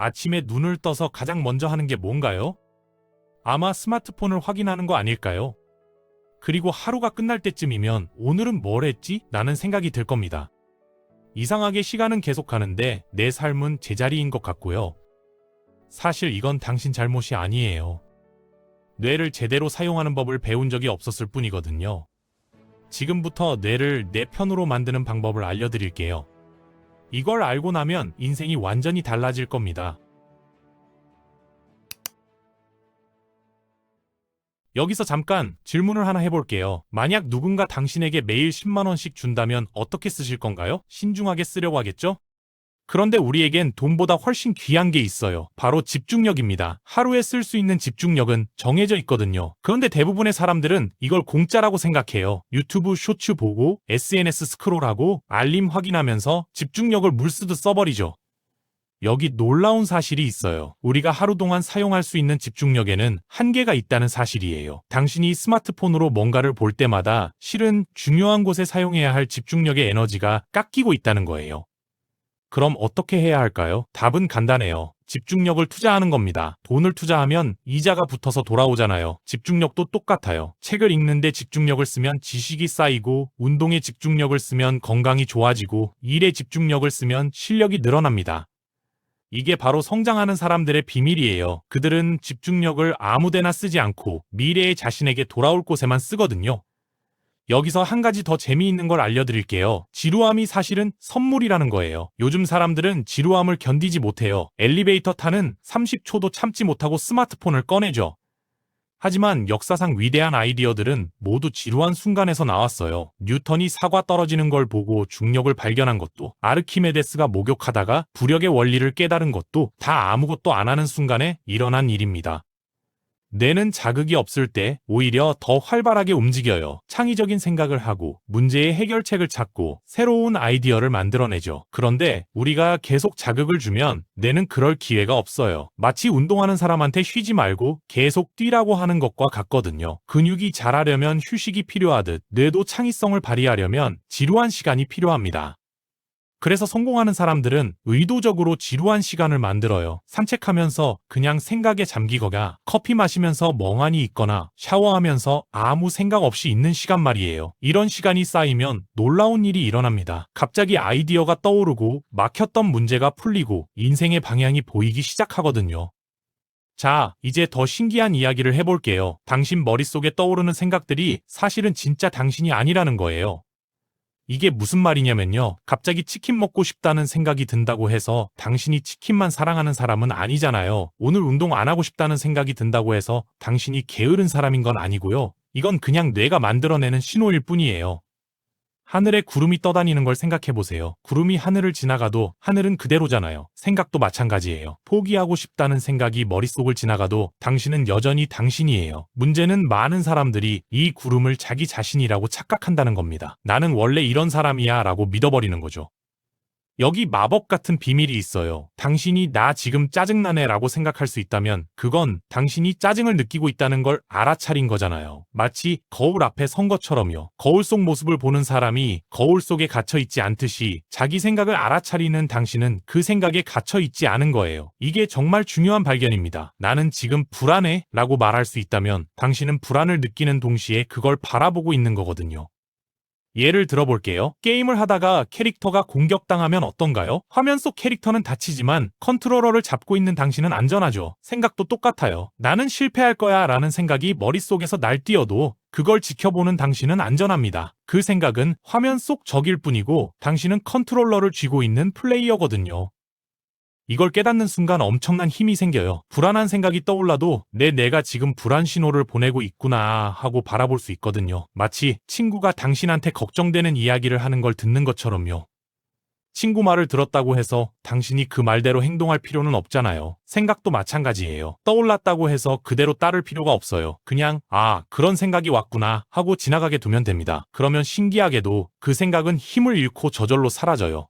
아침에 눈을 떠서 가장 먼저 하는 게 뭔가요? 아마 스마트폰을 확인하는 거 아닐까요? 그리고 하루가 끝날 때쯤이면 오늘은 뭘 했지? 라는 생각이 들 겁니다. 이상하게 시간은 계속 가는데 내 삶은 제자리인 것 같고요. 사실 이건 당신 잘못이 아니에요. 뇌를 제대로 사용하는 법을 배운 적이 없었을 뿐이거든요. 지금부터 뇌를 내 편으로 만드는 방법을 알려드릴게요. 이걸 알고 나면 인생이 완전히 달라질 겁니다. 여기서 잠깐 질문을 하나 해볼게요. 만약 누군가 당신에게 매일 10만 원씩 준다면 어떻게 쓰실 건가요? 신중하게 쓰려고 하겠죠? 그런데 우리에겐 돈보다 훨씬 귀한 게 있어요. 바로 집중력입니다. 하루에 쓸 수 있는 집중력은 정해져 있거든요. 그런데 대부분의 사람들은 이걸 공짜라고 생각해요. 유튜브 쇼츠 보고 SNS 스크롤하고 알림 확인하면서 집중력을 물쓰듯 써버리죠. 여기 놀라운 사실이 있어요. 우리가 하루 동안 사용할 수 있는 집중력에는 한계가 있다는 사실이에요. 당신이 스마트폰으로 뭔가를 볼 때마다 실은 중요한 곳에 사용해야 할 집중력의 에너지가 깎이고 있다는 거예요. 그럼 어떻게 해야 할까요? 답은 간단해요. 집중력을 투자하는 겁니다. 돈을 투자하면 이자가 붙어서 돌아오잖아요. 집중력도 똑같아요. 책을 읽는데 집중력을 쓰면 지식이 쌓이고, 운동에 집중력을 쓰면 건강이 좋아지고, 일에 집중력을 쓰면 실력이 늘어납니다. 이게 바로 성장하는 사람들의 비밀이에요. 그들은 집중력을 아무데나 쓰지 않고 미래의 자신에게 돌아올 곳에만 쓰거든요. 여기서 한 가지 더 재미있는 걸 알려드릴게요. 지루함이 사실은 선물이라는 거예요. 요즘 사람들은 지루함을 견디지 못해요. 엘리베이터 타는 30초도 참지 못하고 스마트폰을 꺼내죠. 하지만 역사상 위대한 아이디어들은 모두 지루한 순간에서 나왔어요. 뉴턴이 사과 떨어지는 걸 보고 중력을 발견한 것도, 아르키메데스가 목욕하다가 부력의 원리를 깨달은 것도 다 아무것도 안 하는 순간에 일어난 일입니다. 뇌는 자극이 없을 때 오히려 더 활발하게 움직여요. 창의적인 생각을 하고 문제의 해결책을 찾고 새로운 아이디어를 만들어내죠. 그런데 우리가 계속 자극을 주면 뇌는 그럴 기회가 없어요. 마치 운동하는 사람한테 쉬지 말고 계속 뛰라고 하는 것과 같거든요. 근육이 자라려면 휴식이 필요하듯 뇌도 창의성을 발휘하려면 지루한 시간이 필요합니다. 그래서 성공하는 사람들은 의도적으로 지루한 시간을 만들어요. 산책하면서 그냥 생각에 잠기거나 커피 마시면서 멍하니 있거나 샤워하면서 아무 생각 없이 있는 시간 말이에요. 이런 시간이 쌓이면 놀라운 일이 일어납니다. 갑자기 아이디어가 떠오르고 막혔던 문제가 풀리고 인생의 방향이 보이기 시작하거든요. 자, 이제 더 신기한 이야기를 해볼게요. 당신 머릿속에 떠오르는 생각들이 사실은 진짜 당신이 아니라는 거예요. 이게 무슨 말이냐면요. 갑자기 치킨 먹고 싶다는 생각이 든다고 해서 당신이 치킨만 사랑하는 사람은 아니잖아요. 오늘 운동 안 하고 싶다는 생각이 든다고 해서 당신이 게으른 사람인 건 아니고요. 이건 그냥 뇌가 만들어내는 신호일 뿐이에요. 하늘에 구름이 떠다니는 걸 생각해보세요. 구름이 하늘을 지나가도 하늘은 그대로잖아요. 생각도 마찬가지예요. 포기하고 싶다는 생각이 머릿속을 지나가도 당신은 여전히 당신이에요. 문제는 많은 사람들이 이 구름을 자기 자신이라고 착각한다는 겁니다. 나는 원래 이런 사람이야 라고 믿어버리는 거죠. 여기 마법 같은 비밀이 있어요. 당신이 나 지금 짜증나네 라고 생각할 수 있다면 그건 당신이 짜증을 느끼고 있다는 걸 알아차린 거잖아요. 마치 거울 앞에 선 것처럼요. 거울 속 모습을 보는 사람이 거울 속에 갇혀 있지 않듯이 자기 생각을 알아차리는 당신은 그 생각에 갇혀 있지 않은 거예요. 이게 정말 중요한 발견입니다. 나는 지금 불안해 라고 말할 수 있다면 당신은 불안을 느끼는 동시에 그걸 바라보고 있는 거거든요. 예를 들어볼게요. 게임을 하다가 캐릭터가 공격당하면 어떤가요? 화면 속 캐릭터는 다치지만 컨트롤러를 잡고 있는 당신은 안전하죠. 생각도 똑같아요. 나는 실패할 거야 라는 생각이 머릿속에서 날뛰어도 그걸 지켜보는 당신은 안전합니다. 그 생각은 화면 속 적일 뿐이고 당신은 컨트롤러를 쥐고 있는 플레이어거든요. 이걸 깨닫는 순간 엄청난 힘이 생겨요. 불안한 생각이 떠올라도 내가 지금 불안 신호를 보내고 있구나 하고 바라볼 수 있거든요. 마치 친구가 당신한테 걱정되는 이야기를 하는 걸 듣는 것처럼요. 친구 말을 들었다고 해서 당신이 그 말대로 행동할 필요는 없잖아요. 생각도 마찬가지예요. 떠올랐다고 해서 그대로 따를 필요가 없어요. 그냥 그런 생각이 왔구나 하고 지나가게 두면 됩니다. 그러면 신기하게도 그 생각은 힘을 잃고 저절로 사라져요.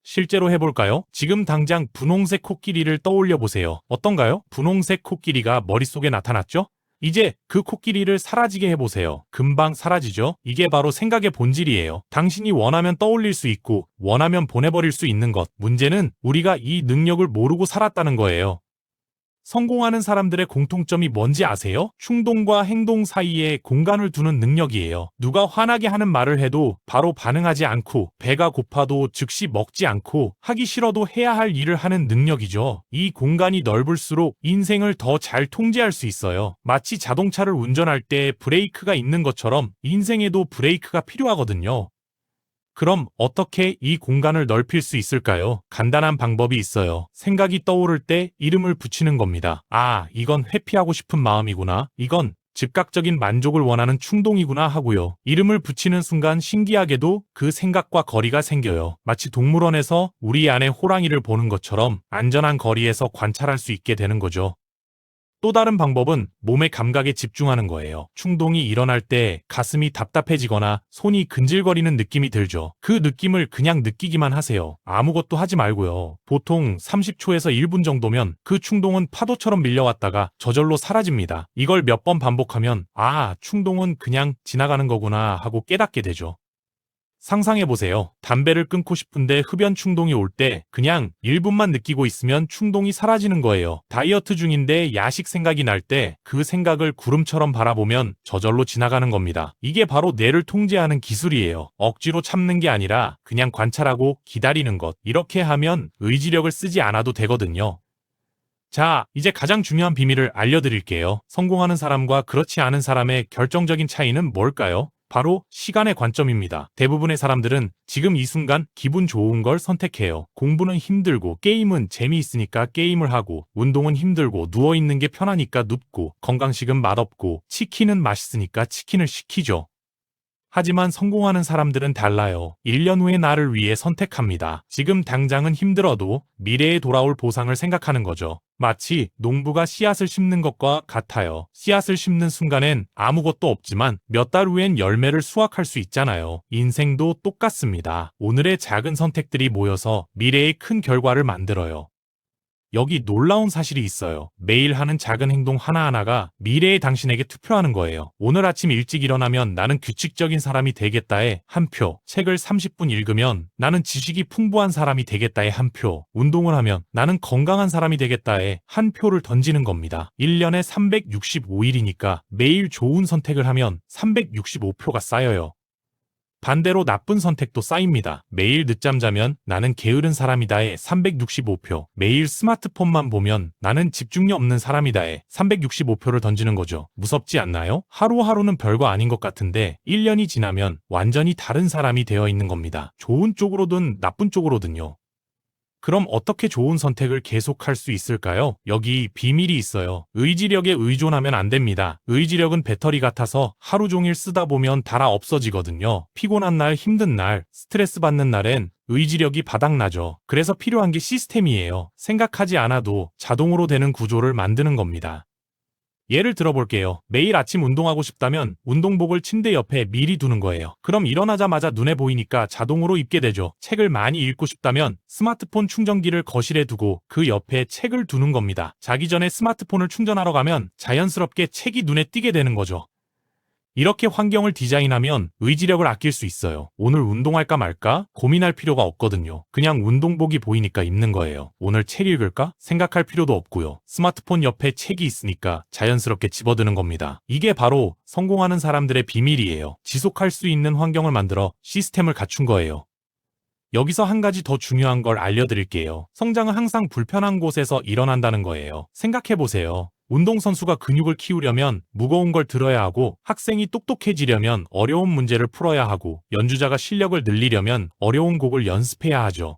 실제로 해볼까요? 지금 당장 분홍색 코끼리를 떠올려 보세요. 어떤가요? 분홍색 코끼리가 머릿속에 나타났죠? 이제 그 코끼리를 사라지게 해보세요. 금방 사라지죠? 이게 바로 생각의 본질이에요. 당신이 원하면 떠올릴 수 있고 원하면 보내버릴 수 있는 것. 문제는 우리가 이 능력을 모르고 살았다는 거예요. 성공하는 사람들의 공통점이 뭔지 아세요? 충동과 행동 사이에 공간을 두는 능력이에요. 누가 화나게 하는 말을 해도 바로 반응하지 않고, 배가 고파도 즉시 먹지 않고, 하기 싫어도 해야 할 일을 하는 능력이죠. 이 공간이 넓을수록 인생을 더 잘 통제할 수 있어요. 마치 자동차를 운전할 때 브레이크가 있는 것처럼 인생에도 브레이크가 필요하거든요. 그럼 어떻게 이 공간을 넓힐 수 있을까요? 간단한 방법이 있어요. 생각이 떠오를 때 이름을 붙이는 겁니다. 아, 이건 회피하고 싶은 마음이구나. 이건 즉각적인 만족을 원하는 충동이구나 하고요. 이름을 붙이는 순간 신기하게도 그 생각과 거리가 생겨요. 마치 동물원에서 우리 안에 호랑이를 보는 것처럼 안전한 거리에서 관찰할 수 있게 되는 거죠. 또 다른 방법은 몸의 감각에 집중하는 거예요. 충동이 일어날 때 가슴이 답답해지거나 손이 근질거리는 느낌이 들죠. 그 느낌을 그냥 느끼기만 하세요. 아무것도 하지 말고요. 보통 30초에서 1분 정도면 그 충동은 파도처럼 밀려왔다가 저절로 사라집니다. 이걸 몇 번 반복하면 아, 충동은 그냥 지나가는 거구나 하고 깨닫게 되죠. 상상해보세요. 담배를 끊고 싶은데 흡연 충동이 올 때 그냥 1분만 느끼고 있으면 충동이 사라지는 거예요. 다이어트 중인데 야식 생각이 날 때 그 생각을 구름처럼 바라보면 저절로 지나가는 겁니다. 이게 바로 뇌를 통제하는 기술이에요. 억지로 참는 게 아니라 그냥 관찰하고 기다리는 것. 이렇게 하면 의지력을 쓰지 않아도 되거든요. 자, 이제 가장 중요한 비밀을 알려드릴게요. 성공하는 사람과 그렇지 않은 사람의 결정적인 차이는 뭘까요? 바로 시간의 관점입니다. 대부분의 사람들은 지금 이 순간 기분 좋은 걸 선택해요. 공부는 힘들고 게임은 재미있으니까 게임을 하고, 운동은 힘들고 누워있는 게 편하니까 눕고, 건강식은 맛없고 치킨은 맛있으니까 치킨을 시키죠. 하지만 성공하는 사람들은 달라요. 1년 후의 나를 위해 선택합니다. 지금 당장은 힘들어도 미래에 돌아올 보상을 생각하는 거죠. 마치 농부가 씨앗을 심는 것과 같아요. 씨앗을 심는 순간엔 아무것도 없지만 몇 달 후엔 열매를 수확할 수 있잖아요. 인생도 똑같습니다. 오늘의 작은 선택들이 모여서 미래의 큰 결과를 만들어요. 여기 놀라운 사실이 있어요. 매일 하는 작은 행동 하나하나가 미래의 당신에게 투표하는 거예요. 오늘 아침 일찍 일어나면 나는 규칙적인 사람이 되겠다에 한 표, 책을 30분 읽으면 나는 지식이 풍부한 사람이 되겠다에 한 표, 운동을 하면 나는 건강한 사람이 되겠다에 한 표를 던지는 겁니다. 1년에 365일이니까 매일 좋은 선택을 하면 365표가 쌓여요. 반대로 나쁜 선택도 쌓입니다. 매일 늦잠 자면 나는 게으른 사람이다에 365표, 매일 스마트폰만 보면 나는 집중력 없는 사람이다에 365표를 던지는 거죠. 무섭지 않나요? 하루하루는 별거 아닌 것 같은데 1년이 지나면 완전히 다른 사람이 되어 있는 겁니다. 좋은 쪽으로든 나쁜 쪽으로든요. 그럼 어떻게 좋은 선택을 계속할 수 있을까요? 여기 비밀이 있어요. 의지력에 의존하면 안 됩니다. 의지력은 배터리 같아서 하루 종일 쓰다 보면 닳아 없어지거든요. 피곤한 날, 힘든 날, 스트레스 받는 날엔 의지력이 바닥나죠. 그래서 필요한 게 시스템이에요. 생각하지 않아도 자동으로 되는 구조를 만드는 겁니다. 예를 들어볼게요. 매일 아침 운동하고 싶다면 운동복을 침대 옆에 미리 두는 거예요. 그럼 일어나자마자 눈에 보이니까 자동으로 입게 되죠. 책을 많이 읽고 싶다면 스마트폰 충전기를 거실에 두고 그 옆에 책을 두는 겁니다. 자기 전에 스마트폰을 충전하러 가면 자연스럽게 책이 눈에 띄게 되는 거죠. 이렇게 환경을 디자인하면 의지력을 아낄 수 있어요. 오늘 운동할까 말까 고민할 필요가 없거든요. 그냥 운동복이 보이니까 입는 거예요. 오늘 책 읽을까 생각할 필요도 없고요. 스마트폰 옆에 책이 있으니까 자연스럽게 집어드는 겁니다. 이게 바로 성공하는 사람들의 비밀이에요. 지속할 수 있는 환경을 만들어 시스템을 갖춘 거예요. 여기서 한 가지 더 중요한 걸 알려드릴게요. 성장은 항상 불편한 곳에서 일어난다는 거예요. 생각해보세요. 운동선수가 근육을 키우려면 무거운 걸 들어야 하고, 학생이 똑똑해지려면 어려운 문제를 풀어야 하고, 연주자가 실력을 늘리려면 어려운 곡을 연습해야 하죠.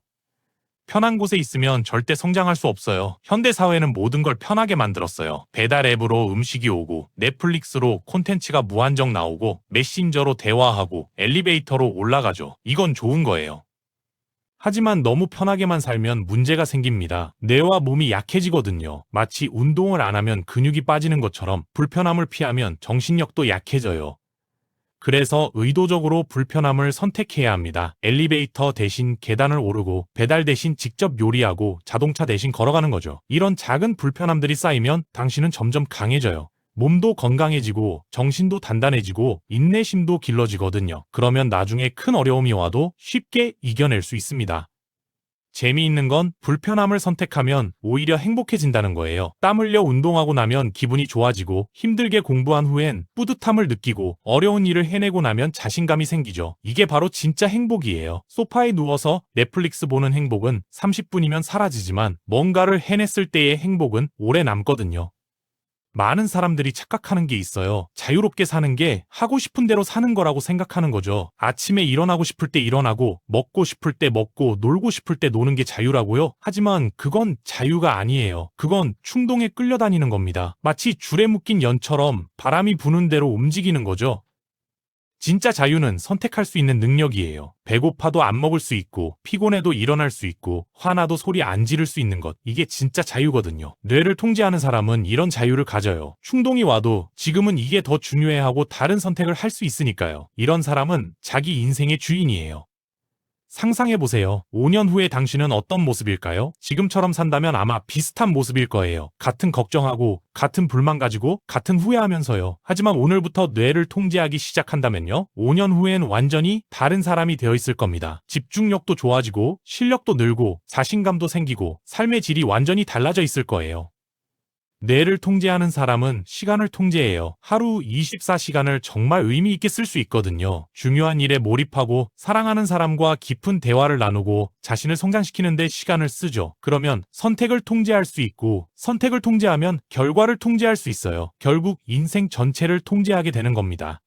편한 곳에 있으면 절대 성장할 수 없어요. 현대사회는 모든 걸 편하게 만들었어요. 배달 앱으로 음식이 오고, 넷플릭스로 콘텐츠가 무한정 나오고, 메신저로 대화하고, 엘리베이터로 올라가죠. 이건 좋은 거예요. 하지만 너무 편하게만 살면 문제가 생깁니다. 뇌와 몸이 약해지거든요. 마치 운동을 안 하면 근육이 빠지는 것처럼 불편함을 피하면 정신력도 약해져요. 그래서 의도적으로 불편함을 선택해야 합니다. 엘리베이터 대신 계단을 오르고, 배달 대신 직접 요리하고, 자동차 대신 걸어가는 거죠. 이런 작은 불편함들이 쌓이면 당신은 점점 강해져요. 몸도 건강해지고 정신도 단단해지고 인내심도 길러지거든요. 그러면 나중에 큰 어려움이 와도 쉽게 이겨낼 수 있습니다. 재미있는 건 불편함을 선택하면 오히려 행복해진다는 거예요. 땀 흘려 운동하고 나면 기분이 좋아지고 힘들게 공부한 후엔 뿌듯함을 느끼고 어려운 일을 해내고 나면 자신감이 생기죠. 이게 바로 진짜 행복이에요. 소파에 누워서 넷플릭스 보는 행복은 30분이면 사라지지만 뭔가를 해냈을 때의 행복은 오래 남거든요. 많은 사람들이 착각하는 게 있어요. 자유롭게 사는 게 하고 싶은 대로 사는 거라고 생각하는 거죠. 아침에 일어나고 싶을 때 일어나고 먹고 싶을 때 먹고 놀고 싶을 때 노는 게 자유라고요? 하지만 그건 자유가 아니에요. 그건 충동에 끌려다니는 겁니다. 마치 줄에 묶인 연처럼 바람이 부는 대로 움직이는 거죠. 진짜 자유는 선택할 수 있는 능력이에요. 배고파도 안 먹을 수 있고, 피곤해도 일어날 수 있고, 화나도 소리 안 지를 수 있는 것. 이게 진짜 자유거든요. 뇌를 통제하는 사람은 이런 자유를 가져요. 충동이 와도 지금은 이게 더 중요해하고 다른 선택을 할 수 있으니까요. 이런 사람은 자기 인생의 주인이에요. 상상해보세요. 5년 후에 당신은 어떤 모습일까요? 지금처럼 산다면 아마 비슷한 모습일 거예요. 같은 걱정하고, 같은 불만 가지고, 같은 후회하면서요. 하지만 오늘부터 뇌를 통제하기 시작한다면요. 5년 후엔 완전히 다른 사람이 되어 있을 겁니다. 집중력도 좋아지고, 실력도 늘고, 자신감도 생기고, 삶의 질이 완전히 달라져 있을 거예요. 뇌를 통제하는 사람은 시간을 통제해요. 하루 24시간을 정말 의미 있게 쓸 수 있거든요. 중요한 일에 몰입하고 사랑하는 사람과 깊은 대화를 나누고 자신을 성장시키는 데 시간을 쓰죠. 그러면 선택을 통제할 수 있고 선택을 통제하면 결과를 통제할 수 있어요. 결국 인생 전체를 통제하게 되는 겁니다.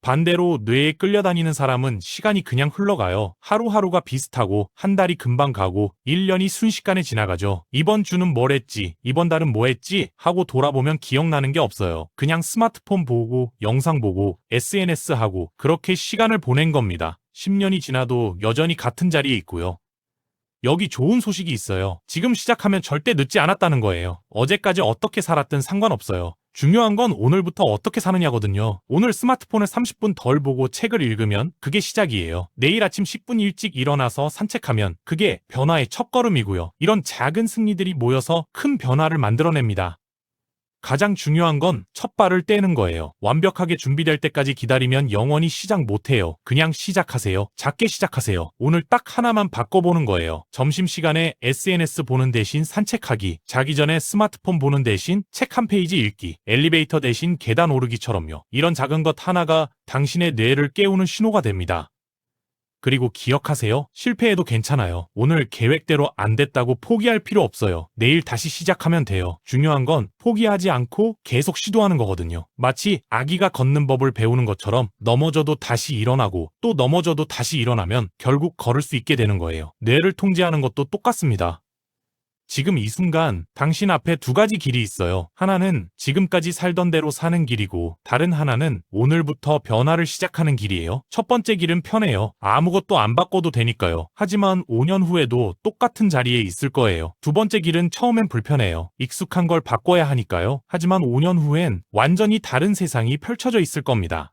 반대로 뇌에 끌려다니는 사람은 시간이 그냥 흘러가요. 하루하루가 비슷하고 한 달이 금방 가고 1년이 순식간에 지나가죠. 이번 주는 뭘 했지, 이번 달은 뭐 했지 하고 돌아보면 기억나는 게 없어요. 그냥 스마트폰 보고 영상 보고 SNS 하고 그렇게 시간을 보낸 겁니다. 10년이 지나도 여전히 같은 자리에 있고요. 여기 좋은 소식이 있어요. 지금 시작하면 절대 늦지 않았다는 거예요. 어제까지 어떻게 살았든 상관없어요. 중요한 건 오늘부터 어떻게 사느냐거든요. 오늘 스마트폰을 30분 덜 보고 책을 읽으면 그게 시작이에요. 내일 아침 10분 일찍 일어나서 산책하면 그게 변화의 첫걸음이고요. 이런 작은 승리들이 모여서 큰 변화를 만들어냅니다. 가장 중요한 건 첫 발을 떼는 거예요. 완벽하게 준비될 때까지 기다리면 영원히 시작 못해요. 그냥 시작하세요. 작게 시작하세요. 오늘 딱 하나만 바꿔보는 거예요. 점심시간에 SNS 보는 대신 산책하기, 자기 전에 스마트폰 보는 대신 책 한 페이지 읽기, 엘리베이터 대신 계단 오르기처럼요. 이런 작은 것 하나가 당신의 뇌를 깨우는 신호가 됩니다. 그리고 기억하세요. 실패해도 괜찮아요. 오늘 계획대로 안 됐다고 포기할 필요 없어요. 내일 다시 시작하면 돼요. 중요한 건 포기하지 않고 계속 시도하는 거거든요. 마치 아기가 걷는 법을 배우는 것처럼 넘어져도 다시 일어나고 또 넘어져도 다시 일어나면 결국 걸을 수 있게 되는 거예요. 뇌를 통제하는 것도 똑같습니다. 지금 이 순간 당신 앞에 두 가지 길이 있어요. 하나는 지금까지 살던 대로 사는 길이고 다른 하나는 오늘부터 변화를 시작하는 길이에요. 첫 번째 길은 편해요. 아무것도 안 바꿔도 되니까요. 하지만 5년 후에도 똑같은 자리에 있을 거예요. 두 번째 길은 처음엔 불편해요. 익숙한 걸 바꿔야 하니까요. 하지만 5년 후엔 완전히 다른 세상이 펼쳐져 있을 겁니다.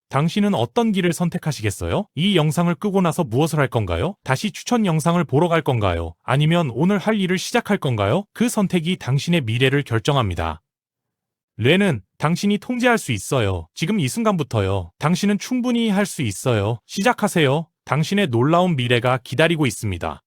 당신은 어떤 길을 선택하시겠어요? 이 영상을 끄고 나서 무엇을 할 건가요? 다시 추천 영상을 보러 갈 건가요? 아니면 오늘 할 일을 시작할 건가요? 그 선택이 당신의 미래를 결정합니다. 뇌는 당신이 통제할 수 있어요. 지금 이 순간부터요. 당신은 충분히 할 수 있어요. 시작하세요. 당신의 놀라운 미래가 기다리고 있습니다.